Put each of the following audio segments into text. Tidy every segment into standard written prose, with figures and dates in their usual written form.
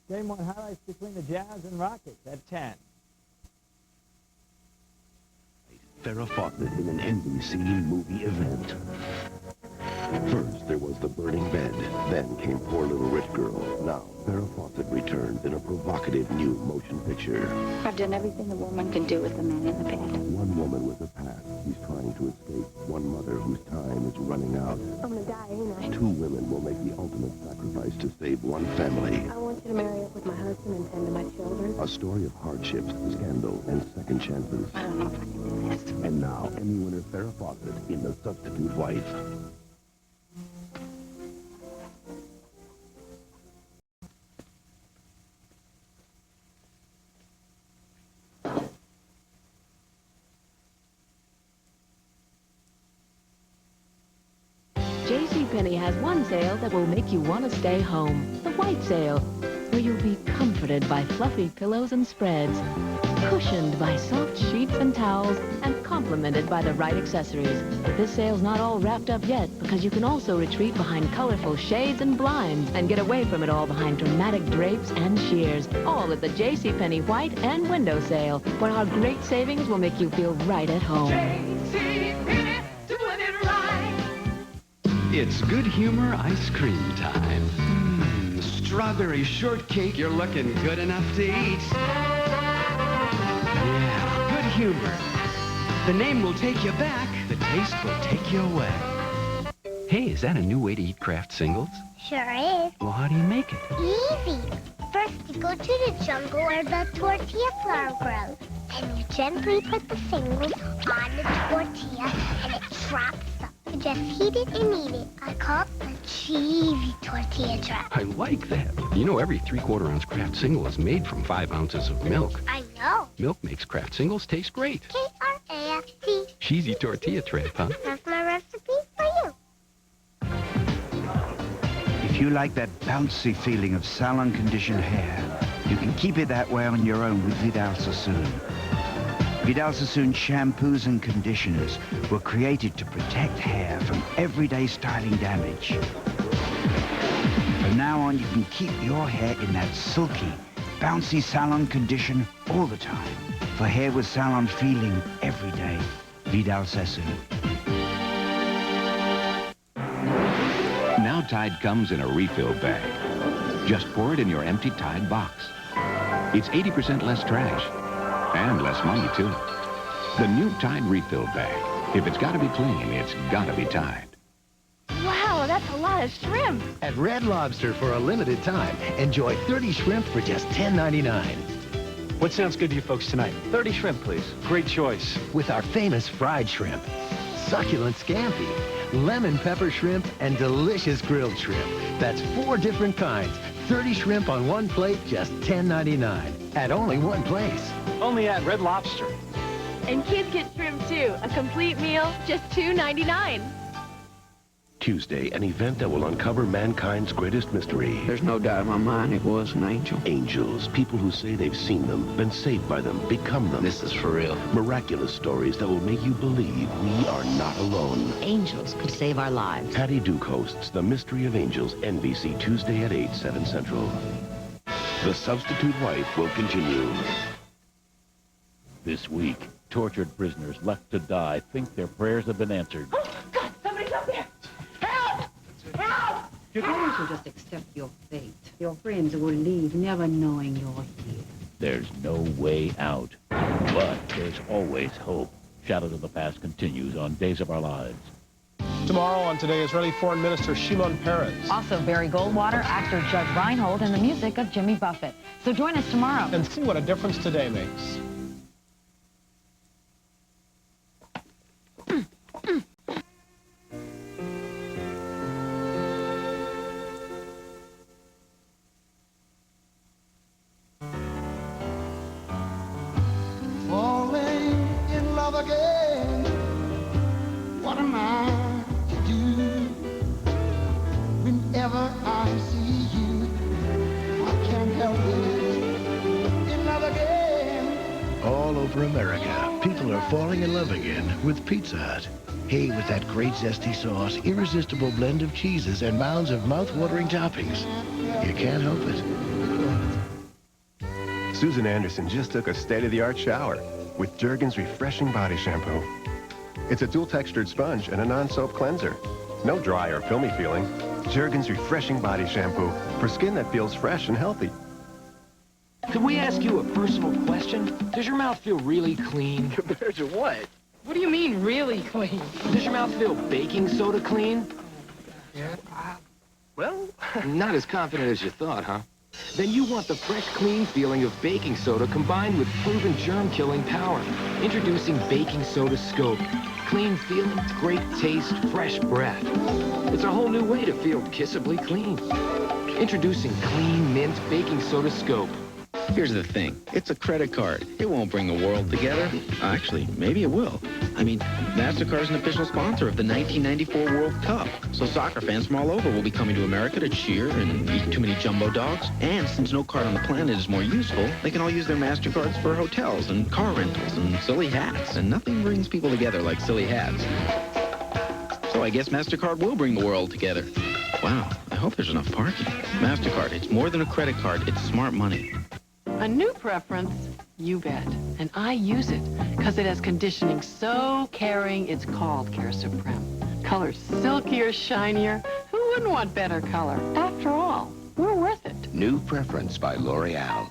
Game 1 highlights between the Jazz and Rockets at 10. Farrah Fawcett in an NBC Movie Event. First, there was the burning bed. Then came Poor Little Rich Girl. Now, Farrah Fawcett returns in a provocative new motion picture. I've done everything a woman can do with the man in the bed. One woman with a past. She's trying to escape. One mother whose time is running out. I'm gonna die, ain't I? Two women will make the ultimate sacrifice to save one family. I want you to marry up with my husband and tend to my children. A story of hardships, scandal, and second chances. I don't know if I can do this. And now, Emmy winner Farrah Fawcett in The Substitute Wife. JCPenney has one sale that will make you want to stay home. The white sale, where you'll be comforted by fluffy pillows and spreads, cushioned by soft sheets and towels, and complimented by the right accessories. But this sale's not all wrapped up yet, because you can also retreat behind colorful shades and blinds and get away from it all behind dramatic drapes and sheers. All at the JCPenney White and Window Sale, where our great savings will make you feel right at home. JCPenney, doing it right. It's good humor ice cream time. Strawberry shortcake, you're looking good enough to eat. Yeah, good humor. The name will take you back, the taste will take you away. Hey, is that a new way to eat Kraft singles? Sure is. Well, how do you make it? Easy. First, you go to the jungle where the tortilla flour grows. Then you gently put the singles on the tortilla, and it drops up. You just heat it and eat it. I call it the cheesy tortilla trap. I like that. You know, every 3/4 ounce Kraft single is made from 5 ounces of milk. I know. Milk makes Kraft singles taste great. K-R-A-F-T. Cheesy tortilla trap, huh? That's my recipe for you. If you like that bouncy feeling of salon-conditioned hair, you can keep it that way on your own with Vidal Sassoon. Vidal Sassoon shampoos and conditioners were created to protect hair from everyday styling damage. From now on, you can keep your hair in that silky, bouncy salon condition all the time. For hair with salon feeling every day, Vidal Sassoon. Now Tide comes in a refill bag. Just pour it in your empty Tide box. It's 80% less trash. And less money, too. The new Tide refill bag. If it's got to be clean, it's got to be Tide. Wow, that's a lot of shrimp. At Red Lobster for a limited time, enjoy 30 shrimp for just $10.99. What sounds good to you folks tonight? 30 shrimp, please. Great choice. With our famous fried shrimp, succulent scampi, lemon pepper shrimp, and delicious grilled shrimp. That's 4 different kinds. 30 shrimp on one plate, just $10.99. At only one place. Only at Red Lobster. And kids get shrimp, too. A complete meal, just $2.99. Tuesday, an event that will uncover mankind's greatest mystery. There's no doubt in my mind it was an angel. Angels, people who say they've seen them, been saved by them, become them. This is for real. Miraculous stories that will make you believe we are not alone. Angels could save our lives. Patty Duke hosts The Mystery of Angels, NBC Tuesday at 8, 7 Central. The Substitute Wife will continue. This week, tortured prisoners left to die think their prayers have been answered. Oh, God, somebody's up there. Help! Help! Your parents will just accept your fate. Your friends will leave, never knowing you're here. There's no way out. But there's always hope. Shadows of the Past continues on Days of Our Lives. Tomorrow on Today, Israeli Foreign Minister Shimon Peres. Also Barry Goldwater, actor Judge Reinhold, and the music of Jimmy Buffett. So join us tomorrow. And see what a difference today makes. Falling in love again. What am I to do? Whenever I see you, I can't help it. In love again. All over America, people are falling in love again with Pizza Hut. Hey, with that great zesty sauce, irresistible blend of cheeses, and mounds of mouth-watering toppings. You can't help it. Susan Anderson just took a state-of-the-art shower with Jergens Refreshing Body Shampoo. It's a dual-textured sponge and a non-soap cleanser. No dry or filmy feeling. Jergens Refreshing Body Shampoo for skin that feels fresh and healthy. Could we ask you a personal question? Does your mouth feel really clean? Compared to what? What do you mean, really clean? Does your mouth feel baking soda clean? Yeah. Well, not as confident as you thought, huh? Then you want the fresh, clean feeling of baking soda combined with proven germ-killing power. Introducing Baking Soda Scope. Clean feeling, great taste, fresh breath. It's a whole new way to feel kissably clean. Introducing Clean Mint Baking Soda Scope. Here's the thing. It's a credit card. It won't bring the world together. Actually, maybe it will. I mean, MasterCard's an official sponsor of the 1994 World Cup. So soccer fans from all over will be coming to America to cheer and eat too many jumbo dogs. And since no card on the planet is more useful, they can all use their MasterCards for hotels and car rentals and silly hats. And nothing brings people together like silly hats. So I guess MasterCard will bring the world together. Wow, I hope there's enough parking. MasterCard, it's more than a credit card. It's smart money. A new preference, you bet. And I use it because it has conditioning so caring it's called Care Supreme. Colors silkier, shinier. Who wouldn't want better color? After all, we're worth it. New Preference by L'Oreal.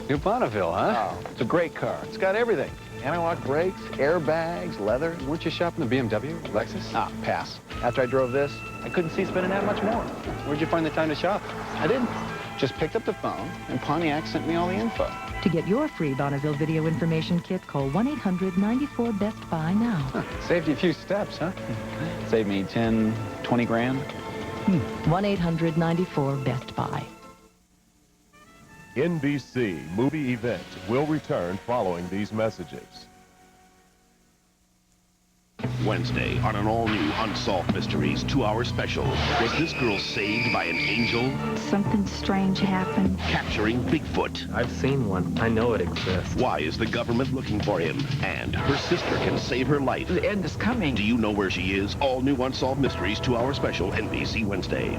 New Bonneville, huh? Oh, it's a great car. It's got everything. Anti-lock brakes, airbags, leather. Weren't you shopping the BMW, Lexus? Ah, pass. After I drove this, I couldn't see spending that much more. Where'd you find the time to shop? I didn't. Just picked up the phone, and Pontiac sent me all the info. To get your free Bonneville video information kit, call 1-800-94-BEST-BUY now. Huh, saved you a few steps, huh? Saved me 10, 20 grand. 1-800-94-BEST-BUY. NBC Movie Event will return following these messages. Wednesday on an all-new Unsolved Mysteries 2-hour special. Was this girl saved by an angel? Something strange happened. Capturing Bigfoot. I've seen one. I know it exists. Why is the government looking for him? And her sister can save her life. The end is coming. Do you know where she is? All new Unsolved Mysteries 2-hour special, NBC Wednesday.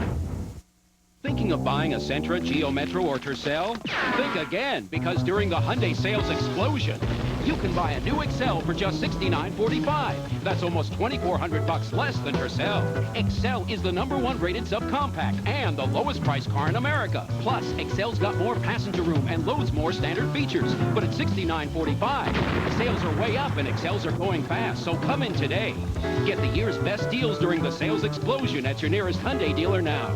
Thinking of buying a Sentra, Geo Metro, or Tercel? Think again, because during the Hyundai sales explosion, you can buy a new Excel for just $69.45. That's almost $2,400 less than Tercel. Excel is the #1 rated subcompact and the lowest priced car in America. Plus, Excel's got more passenger room and loads more standard features. But at $69.45, sales are way up and Excels are going fast, so come in today. Get the year's best deals during the sales explosion at your nearest Hyundai dealer now.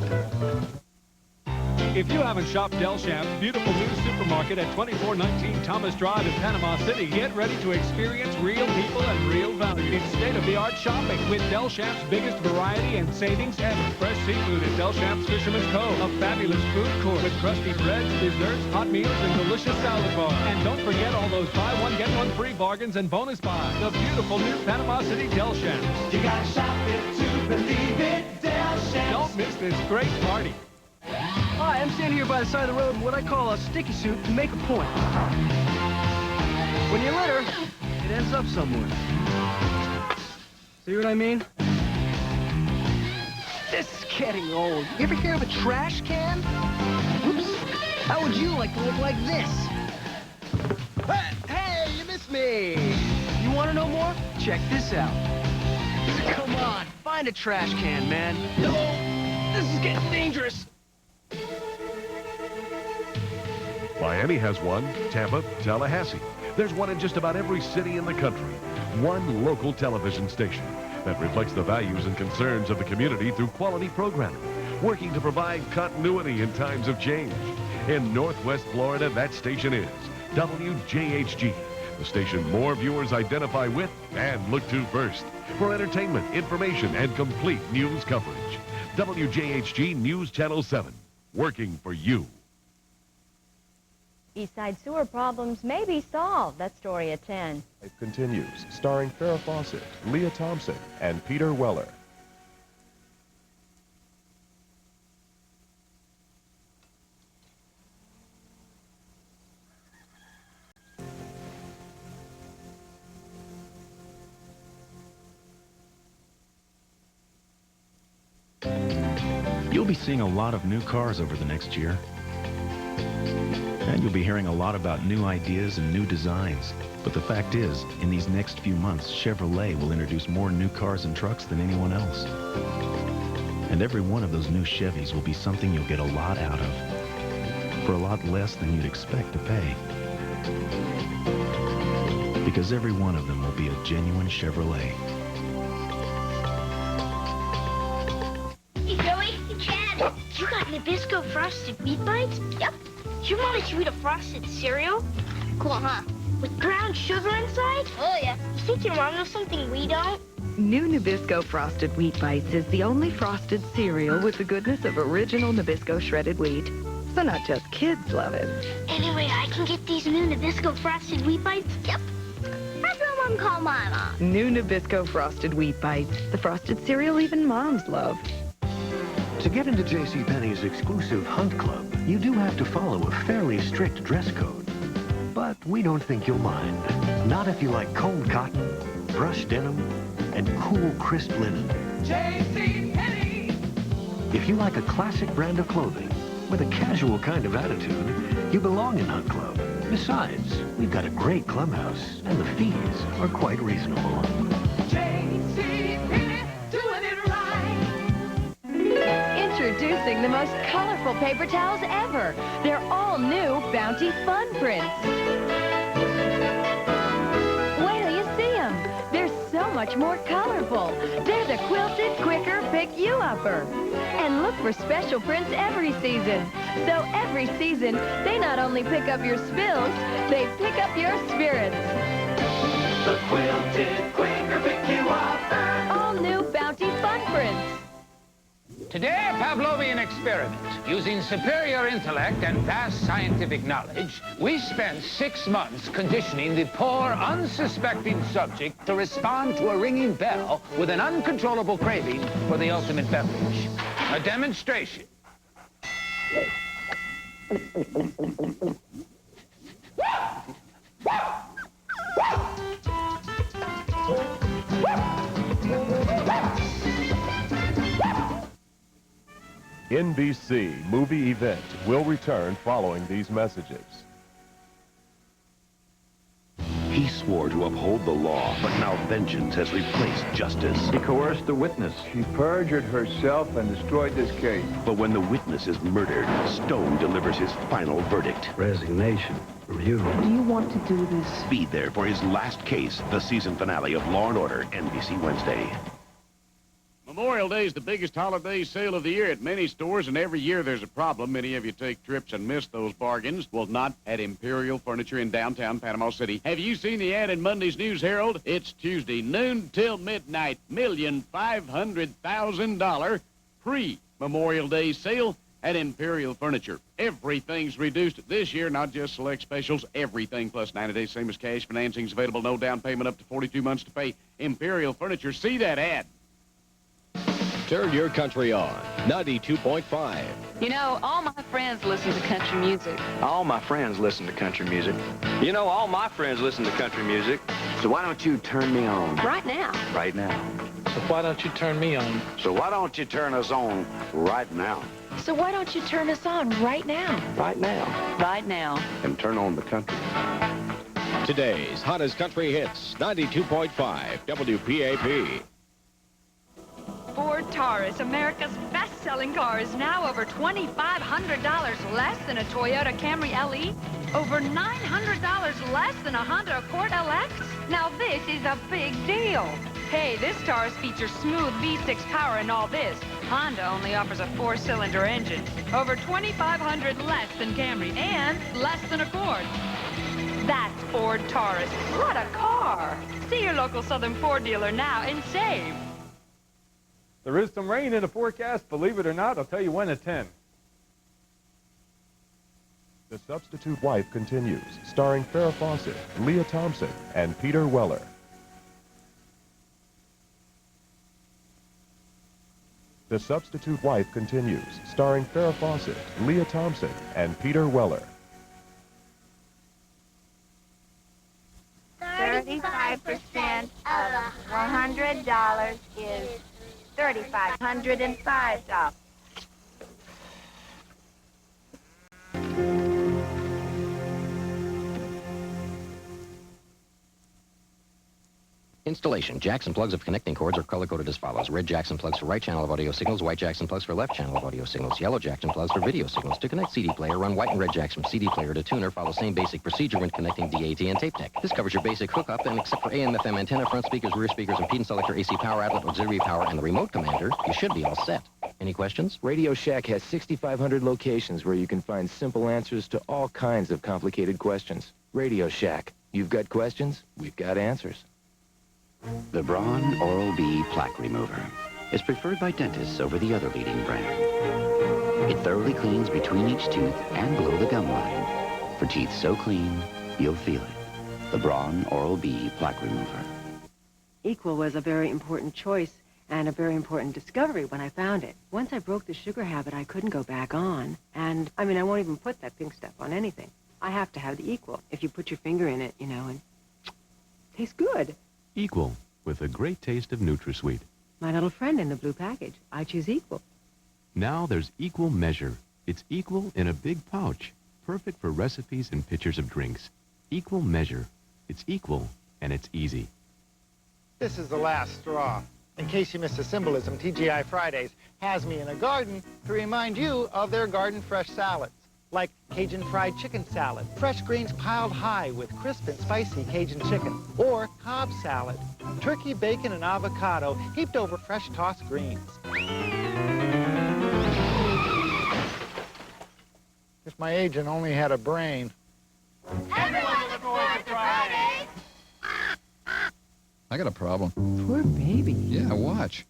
If you haven't shopped Delshamp's beautiful new supermarket at 2419 Thomas Drive in Panama City, get ready to experience real people and real value. It's state-of-the-art shopping with Delshamp's biggest variety and savings ever. Fresh seafood at Delshamp's Fisherman's Cove. A fabulous food court with crusty breads, desserts, hot meals, and delicious salad bar. And don't forget all those buy one, get one free bargains and bonus buys. The beautiful new Panama City Delshamp's. You gotta shop it to believe it, Delshamp's. Don't miss this great party. Hi, I'm standing here by the side of the road in what I call a sticky suit to make a point. When you litter, it ends up somewhere. See what I mean? This is getting old. You ever hear of a trash can? Whoops. How would you like to look like this? Hey, you missed me. You want to know more? Check this out. Come on, find a trash can, man. No, this is getting dangerous. Miami has one, Tampa, Tallahassee. There's one in just about every city in the country. One local television station that reflects the values and concerns of the community through quality programming, working to provide continuity in times of change. In Northwest Florida, that station is WJHG, the station more viewers identify with and look to first for entertainment, information, and complete news coverage. WJHG News Channel 7, working for you. Eastside sewer problems may be solved. That story at 10. It continues, starring Farrah Fawcett, Leah Thompson, and Peter Weller. You'll be seeing a lot of new cars over the next year. And you'll be hearing a lot about new ideas and new designs. But the fact is, in these next few months, Chevrolet will introduce more new cars and trucks than anyone else. And every one of those new Chevys will be something you'll get a lot out of, for a lot less than you'd expect to pay. Because every one of them will be a genuine Chevrolet. Hey, Joey. Hey, Chad. You got Nabisco Frosted Wheat Bites? Yep. Your mom let you eat a frosted cereal? Cool, huh? With brown sugar inside? Oh, yeah. You think your mom knows something we don't? New Nabisco Frosted Wheat Bites is the only frosted cereal with the goodness of original Nabisco shredded wheat. So not just kids love it. Anyway, I can get these new Nabisco Frosted Wheat Bites? Yep. That's what Mom called my mom. New Nabisco Frosted Wheat Bites. The frosted cereal even moms love. To get into JCPenney's exclusive Hunt Club, you do have to follow a fairly strict dress code. But we don't think you'll mind. Not if you like cold cotton, brushed denim, and cool, crisp linen. JCPenney! If you like a classic brand of clothing with a casual kind of attitude, you belong in Hunt Club. Besides, we've got a great clubhouse, and the fees are quite reasonable. Introducing the most colorful paper towels ever. They're all new Bounty Fun Prints. Wait till you see them. They're so much more colorful. They're the quilted, quicker, pick-you-upper. And look for special prints every season. So every season, they not only pick up your spills, they pick up your spirits. The quilted, quicker, pick-you-upper. All new Bounty Fun Prints. Today, a Pavlovian experiment. Using superior intellect and vast scientific knowledge, we spent 6 months conditioning the poor, unsuspecting subject to respond to a ringing bell with an uncontrollable craving for the ultimate beverage. A demonstration. NBC Movie Event will return following these messages. He swore to uphold the law, but now vengeance has replaced justice. He coerced the witness. She perjured herself and destroyed this case. But when the witness is murdered, Stone delivers his final verdict. Resignation from you. Do you want to do this? Be there for his last case, the season finale of Law & Order, NBC Wednesday. Memorial Day is the biggest holiday sale of the year at many stores, and every year there's a problem. Many of you take trips and miss those bargains. Well, not at Imperial Furniture in downtown Panama City. Have you seen the ad in Monday's News Herald? It's Tuesday, noon till midnight, $1,500,000 pre-Memorial Day sale at Imperial Furniture. Everything's reduced this year, not just select specials. Everything plus 90 days, same as cash. Financing's available, no down payment, up to 42 months to pay. Imperial Furniture. See that ad. Turn your country on. 92.5. You know, all my friends listen to country music. All my friends listen to country music. You know, all my friends listen to country music. So why don't you turn me on? Right now. Right now. So why don't you turn me on? So why don't you turn us on right now? So why don't you turn us on right now? Right now. Right now. And turn on the country. Today's hottest country hits. 92.5 WPAP. Ford Taurus, America's best-selling car, is now over $2,500 less than a Toyota Camry LE, over $900 less than a Honda Accord LX. Now this is a big deal. Hey, this Taurus features smooth V6 power and all this. Honda only offers a 4-cylinder engine, over $2,500 less than Camry and less than Accord. That's Ford Taurus. What a car! See your local Southern Ford dealer now and save. There is some rain in the forecast, believe it or not. I'll tell you when at 10. The Substitute Wife continues, starring Farrah Fawcett, Leah Thompson, and Peter Weller. The Substitute Wife continues, starring Farrah Fawcett, Leah Thompson, and Peter Weller. 35% of $100 is $3,505. Installation. Jackson plugs of connecting cords are color-coded as follows. Red Jackson plugs for right channel of audio signals, white Jackson plugs for left channel of audio signals, yellow Jackson plugs for video signals. To connect CD player, run white and red Jacks from CD player to tuner. Follow same basic procedure when connecting DAT and tape deck. This covers your basic hookup, and except for AM/FM antenna, front speakers, rear speakers, impedance selector, AC power outlet, auxiliary power, and the remote commander, you should be all set. Any questions? Radio Shack has 6,500 locations where you can find simple answers to all kinds of complicated questions. Radio Shack. You've got questions, we've got answers. The Braun Oral-B Plaque Remover is preferred by dentists over the other leading brand. It thoroughly cleans between each tooth and below the gum line. For teeth so clean, you'll feel it. The Braun Oral-B Plaque Remover. Equal was a very important choice and a very important discovery when I found it. Once I broke the sugar habit, I couldn't go back on. And, I mean, I won't even put that pink stuff on anything. I have to have the Equal. If you put your finger in it, you know, and it tastes good. Equal, with a great taste of NutraSweet. My little friend in the blue package. I choose Equal. Now there's Equal Measure. It's equal in a big pouch. Perfect for recipes and pitchers of drinks. Equal Measure. It's equal, and it's easy. This is the last straw. In case you missed the symbolism, TGI Fridays has me in a garden to remind you of their garden fresh salads. Like Cajun fried chicken salad, fresh greens piled high with crisp and spicy Cajun chicken. Or Cobb salad, turkey, bacon, and avocado heaped over fresh tossed greens. If my agent only had a brain. Everyone look forward to Fridays! I got a problem. Poor baby. Yeah, watch.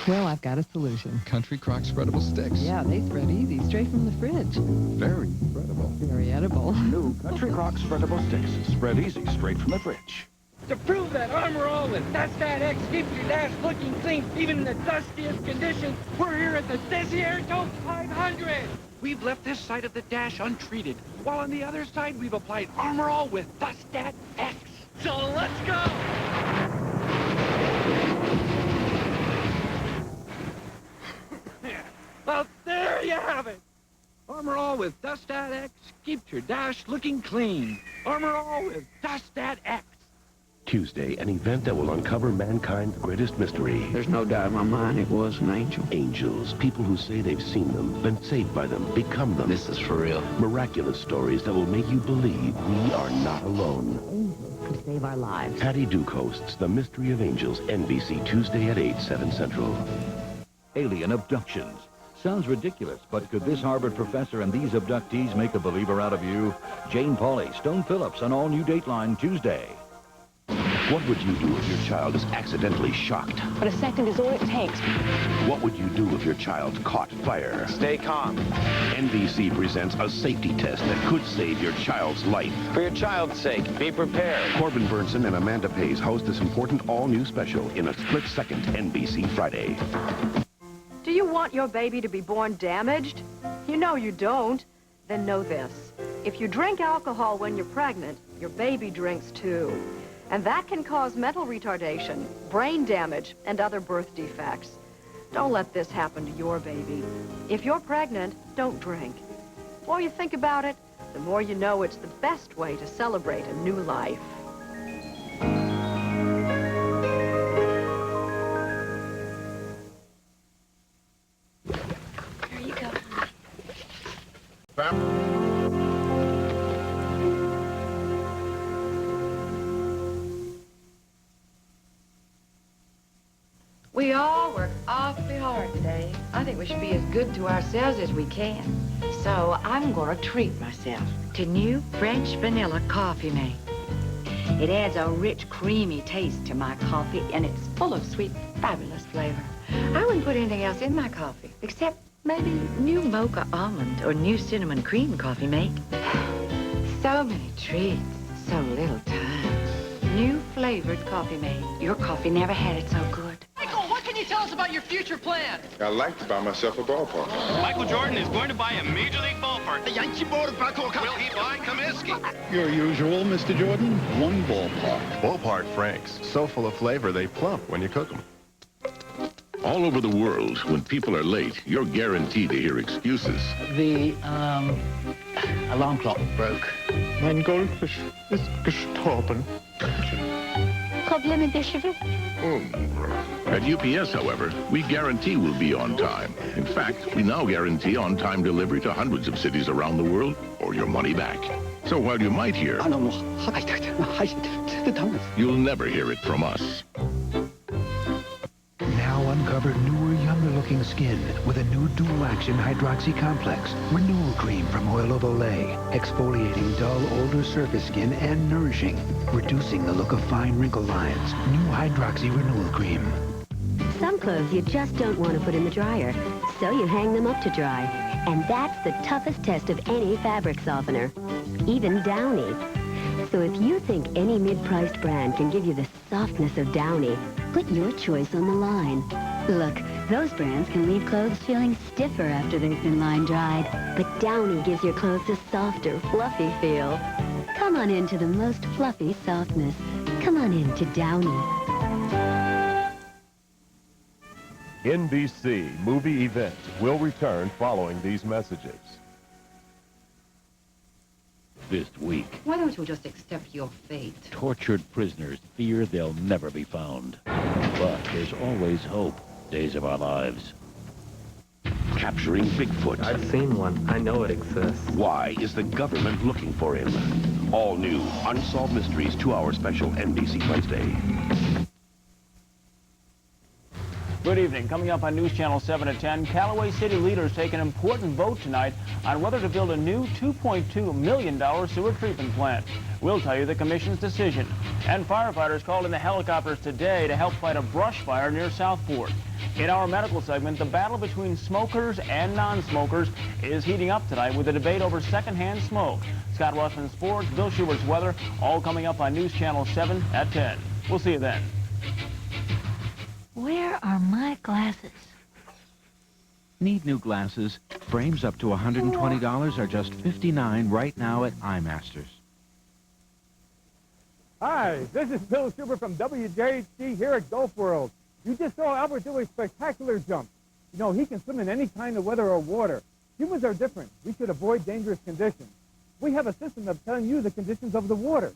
Well, I've got a solution. Country Crock spreadable sticks. Yeah, they spread easy, straight from the fridge. Very spreadable. Very edible. New Country Crock spreadable sticks. Spread easy, straight from the fridge. To prove that Armor All with Dust X keeps your dash looking clean, even in the dustiest conditions, we're here at the Desier Tote 500. We've left this side of the dash untreated, while on the other side we've applied Armor All with Dust X. So let's go! Well, there you have it. Armor All with Dust X keeps your dash looking clean. Armor All with Dust X. Tuesday, an event that will uncover mankind's greatest mystery. There's no doubt in my mind it was an angel. Angels, people who say they've seen them, been saved by them, become them. This is for real. Miraculous stories that will make you believe we are not alone. Angels could save our lives. Patty Duke hosts The Mystery of Angels, NBC, Tuesday at 8, 7 Central. Alien abductions. Sounds ridiculous, but could this Harvard professor and these abductees make a believer out of you? Jane Pauley, Stone Phillips on All New Dateline Tuesday. What would you do if your child is accidentally shocked? But a second is all it takes. What would you do if your child caught fire? Stay calm. NBC presents a safety test that could save your child's life. For your child's sake, be prepared. Corbin Burnson and Amanda Pays host this important all-new special in a split-second NBC Friday. Do you want your baby to be born damaged? You know you don't. Then know this. If you drink alcohol when you're pregnant, your baby drinks too. And that can cause mental retardation, brain damage, and other birth defects. Don't let this happen to your baby. If you're pregnant, don't drink. The more you think about it, the more you know it's the best way to celebrate a new life. Here you go. We all work awfully hard today. I think we should be as good to ourselves as we can. So I'm gonna treat myself to new French vanilla coffee mate. It adds a rich, creamy taste to my coffee, and it's full of sweet, fabulous flavor. I wouldn't put anything else in my coffee, except maybe new mocha almond or new cinnamon cream coffee mate. So many treats, so little time. New flavored coffee mate. Your coffee never had it so good. Michael, what can you tell us about your future plans? I'd like to buy myself a ballpark. Michael Jordan is going to buy a Major League ballpark. Will he buy Comiskey? Your usual, Mr. Jordan. One ballpark. Ballpark Franks. So full of flavor, they plump when you cook them. All over the world, when people are late, you're guaranteed to hear excuses. The alarm clock broke. Mein Goldfish is gestorben. problème de cheveux? At UPS, however, we guarantee we'll be on time. In fact, we now guarantee on-time delivery to hundreds of cities around the world or your money back. So while you might hear, you'll never hear it from us. Now uncover newer, younger-looking skin with a new dual-action hydroxy complex. Renewal cream from Oil of Olay. Exfoliating dull, older surface skin and nourishing. Reducing the look of fine wrinkle lines. New hydroxy renewal cream. Some clothes you just don't want to put in the dryer, so you hang them up to dry. And that's the toughest test of any fabric softener, even Downy. So if you think any mid-priced brand can give you the softness of Downy, put your choice on the line. Look, those brands can leave clothes feeling stiffer after they've been line-dried. But Downy gives your clothes a softer, fluffy feel. Come on into the most fluffy softness. Come on into Downy. NBC Movie Event will return following these messages. This week, Why don't you just accept your fate? tortured prisoners fear they'll never be found. But there's always hope. Days of Our Lives. Capturing Bigfoot. I've seen one. I know it exists. Why is the government looking for him? All new Unsolved Mysteries 2-hour special, NBC Wednesday. Good evening. Coming up on News Channel 7 at 10, Callaway City leaders take an important vote tonight on whether to build a new $2.2 million sewer treatment plant. We'll tell you the commission's decision. And firefighters called in the helicopters today to help fight a brush fire near Southport. In our medical segment, the battle between smokers and non-smokers is heating up tonight with a debate over secondhand smoke. Scott Russman Sports, Bill Schubert's weather, all coming up on News Channel 7 at 10. We'll see you then. Where are my glasses? Need new glasses? Frames up to $120 are just $59 right now at iMasters. Hi, this is Bill Schubert from WJHG here at Gulf World. You just saw Albert do a spectacular jump. You know, he can swim in any kind of weather or water. Humans are different. We should avoid dangerous conditions. We have a system of telling you the conditions of the water.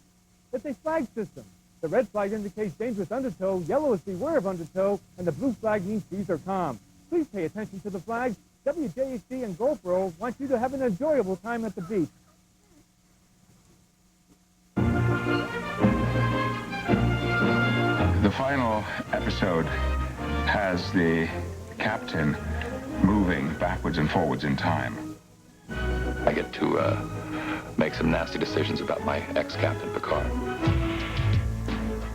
It's a flag system. The red flag indicates dangerous undertow, yellow is beware of undertow, and the blue flag means seas are calm. Please pay attention to the flags. WJHG and Gulf World want you to have an enjoyable time at the beach. The final episode has the captain moving backwards and forwards in time. I get to make some nasty decisions about my ex-captain Picard.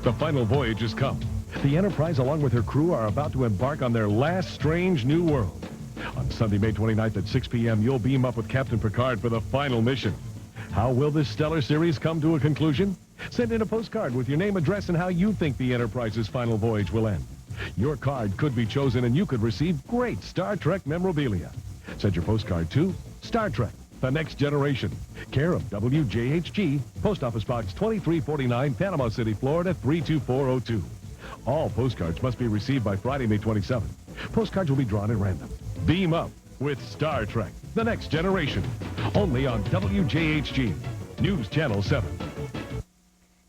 The final voyage has come. The Enterprise, along with her crew, are about to embark on their last strange new world. On Sunday, May 29th at 6 p.m., you'll beam up with Captain Picard for the final mission. How will this stellar series come to a conclusion? Send in a postcard with your name, address, and how you think the Enterprise's final voyage will end. Your card could be chosen, and you could receive great Star Trek memorabilia. Send your postcard to Star Trek, The Next Generation, care of WJHG, Post Office Box 2349, Panama City, Florida 32402. All postcards must be received by Friday, May 27th. Postcards will be drawn at random. Beam up with Star Trek, The Next Generation, only on WJHG, News Channel 7.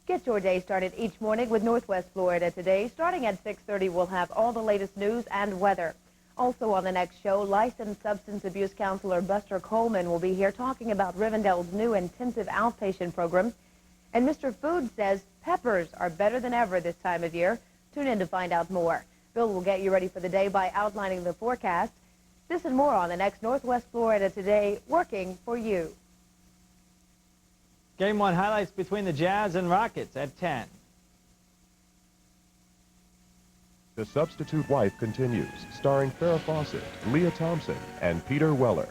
Get your day started each morning with Northwest Florida Today. Starting at 6:30, we'll have all the latest news and weather. Also on the next show, licensed substance abuse counselor Buster Coleman will be here talking about Rivendell's new intensive outpatient program. And Mr. Food says peppers are better than ever this time of year. Tune in to find out more. Bill will get you ready for the day by outlining the forecast. This and more on the next Northwest Florida Today, working for you. Game 1 highlights between the Jazz and Rockets at 10. The Substitute Wife continues, starring Farrah Fawcett, Leah Thompson, and Peter Weller.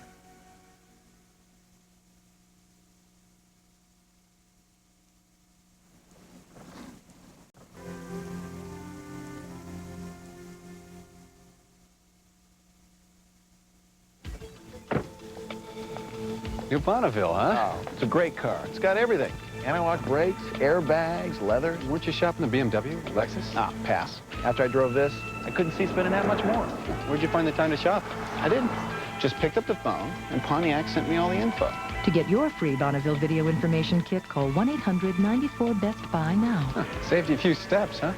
New Bonneville, huh? Oh, it's a great car. It's got everything. Analog brakes, airbags, leather. Weren't you shopping the BMW, Lexus? Ah, pass. After I drove this, I couldn't see spending that much more. Where'd you find the time to shop? I didn't. Just picked up the phone, and Pontiac sent me all the info. To get your free Bonneville video information kit, call 1-800-94-BEST-BUY now. Saved you a few steps, huh?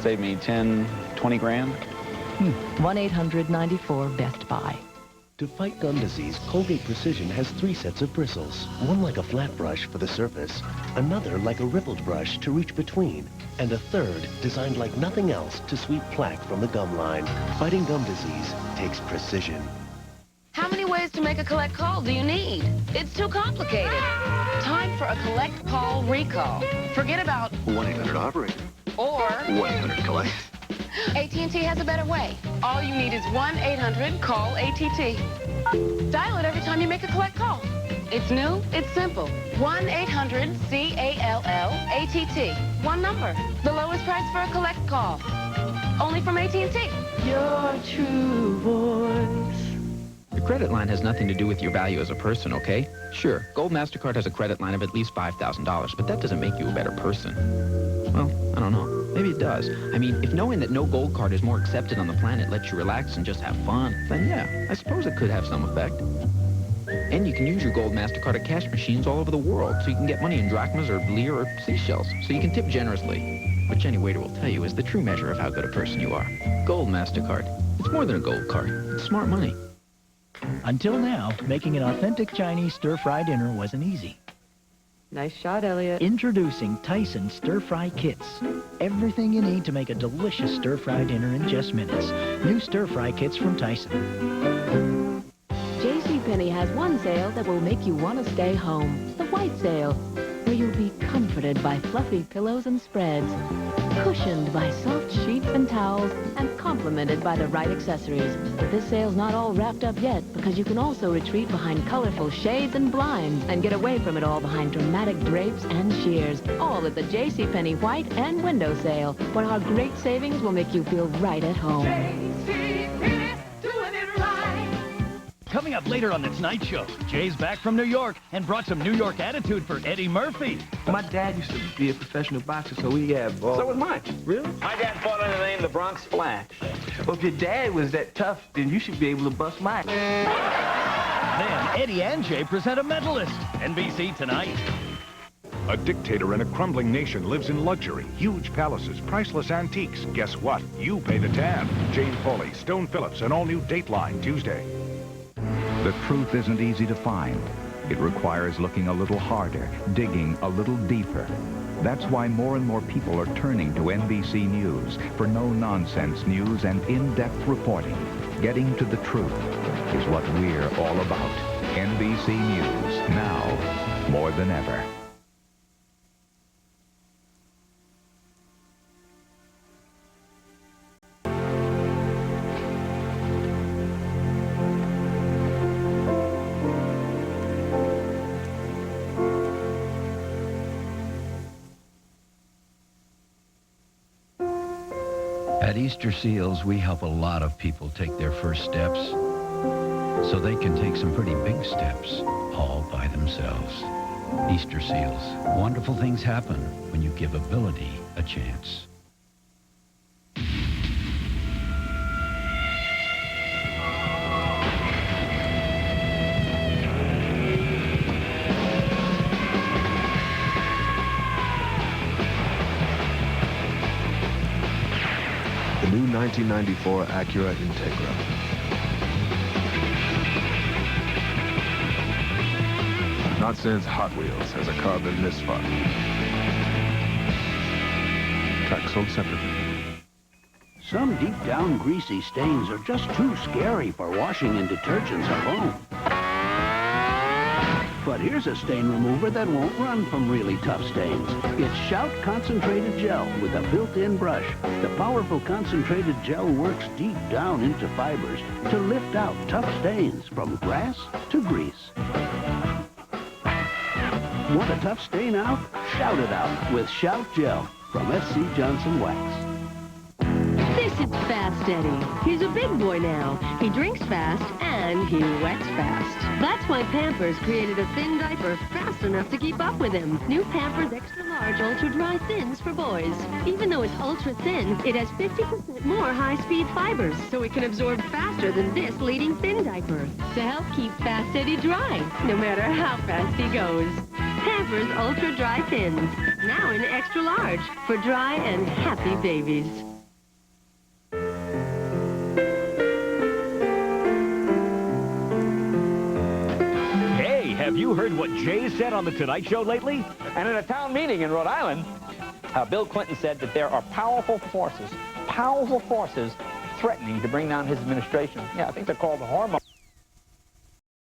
Saved me 10, 20 grand. 1-800-94-BEST-BUY. To fight gum disease, Colgate Precision has 3 sets of bristles. One like a flat brush for the surface, another like a rippled brush to reach between, and a third designed like nothing else to sweep plaque from the gum line. Fighting gum disease takes precision. How many ways to make a collect call do you need? It's too complicated. Time for a collect call recall. Forget about 1-800-OPERATOR. or 1-800-COLLECT. AT&T has a better way. All you need is 1-800-CALL-ATT. Dial it every time you make a collect call. It's new, it's simple. 1-800-CALL-ATT. One number. The lowest price for a collect call. Only from AT&T. Your true voice. Your credit line has nothing to do with your value as a person, okay? Sure, Gold MasterCard has a credit line of at least $5,000, but that doesn't make you a better person. Well, I don't know. Maybe it does. I mean, if knowing that no gold card is more accepted on the planet lets you relax and just have fun, then yeah, I suppose it could have some effect. And you can use your Gold MasterCard at cash machines all over the world, so you can get money in drachmas or lire or seashells, so you can tip generously, which any waiter will tell you is the true measure of how good a person you are. Gold MasterCard. It's more than a gold card. It's smart money. Until now, making an authentic Chinese stir-fry dinner wasn't easy. Nice shot, Elliot. Introducing Tyson Stir-Fry Kits. Everything you need to make a delicious stir-fry dinner in just minutes. New stir-fry kits from Tyson. JCPenney has one sale that will make you want to stay home. The white sale, where you'll be comforted by fluffy pillows and spreads, cushioned by soft sheets and towels, and complimented by the right accessories. But this sale's not all wrapped up yet, because you can also retreat behind colorful shades and blinds and get away from it all behind dramatic drapes and sheers. All at the JCPenney White and Window Sale, where our great savings will make you feel right at home. Coming up later on The Tonight Show, Jay's back from New York and brought some New York attitude for Eddie Murphy. My dad used to be a professional boxer, so we had balls. So was mine. Really? My dad fought under the name the Bronx Flash. Well, if your dad was that tough, then you should be able to bust mine. Then Eddie and Jay present a mentalist. NBC tonight. A dictator in a crumbling nation lives in luxury, huge palaces, priceless antiques. Guess what? You pay the tab. Jane Pauley, Stone Phillips, an all-new Dateline, Tuesday. The truth isn't easy to find. It requires looking a little harder, digging a little deeper. That's why more and more people are turning to NBC News for no-nonsense news and in-depth reporting. Getting to the truth is what we're all about. NBC News, now more than ever. At Easter Seals, we help a lot of people take their first steps so they can take some pretty big steps all by themselves. Easter Seals. Wonderful things happen when you give ability a chance. The new 1994 Acura Integra. Not since Hot Wheels has a car been this fun. Track sold separately. Some deep down greasy stains are just too scary for washing in detergents alone. But here's a stain remover that won't run from really tough stains. It's Shout Concentrated Gel with a built-in brush. The powerful concentrated gel works deep down into fibers to lift out tough stains from grass to grease. Want a tough stain out? Shout it out with Shout Gel from SC Johnson Wax. This is fast steady. He's a big boy now. He drinks fast and he wets fast. That's why Pampers created a thin diaper fast enough to keep up with him. New Pampers Extra Large Ultra Dry Thins for boys. Even though it's ultra thin, it has 50% more high-speed fibers, so it can absorb faster than this leading thin diaper to help keep Fast Eddie dry, no matter how fast he goes. Pampers Ultra Dry Thins, now in extra large for dry and happy babies. Hey, have you heard what Jay said on The Tonight Show lately? And in a town meeting in Rhode Island, Bill Clinton said that there are powerful forces threatening to bring down his administration. Yeah, I think they're called the hormones.